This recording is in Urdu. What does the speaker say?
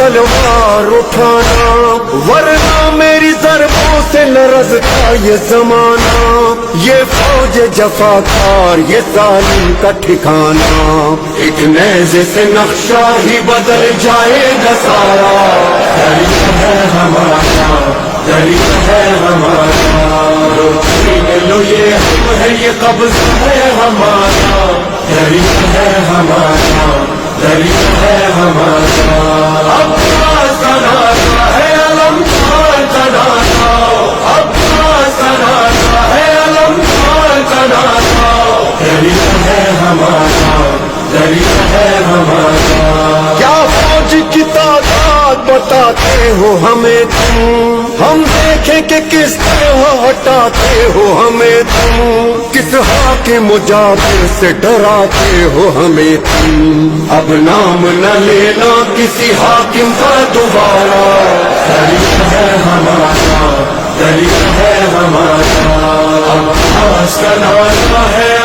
تلوار اٹھانا، ورنہ میری ضربوں سے لرزتا یہ زمانہ، یہ فوج جفاکار یہ ظالم کا ٹھکانہ، ایک نیزے سے نقشہ ہی بدل جائے گا سارا، دریغ ہے ہمارا، دریغ ہے ہمارا، چھین لو یہ ہم ہے یہ قبض ہے ہمارا، دریغ ہے ہمارا، دریغ ہے ہمارا، عباس کا نعرہ ہے علم خان کا نعرہ، عباس کا نعرہ ہے علم خان کا نعرہ، دریغ ہے ہمارا، دریغ ہے ہمارا، کیا فوج کی تعداد بتاتے ہو ہمیں تم، ہم دیکھیں کہ کس طرح ہٹاتے ہو ہمیں تم، کس حاکم مجابر سے ڈراتے ہو ہمیں تم، اب نام نہ لینا کسی حاکم کا دوبارہ، دریغ ہے ہمارا، دریغ ہے ہمارا، عباس کا نعرہ ہے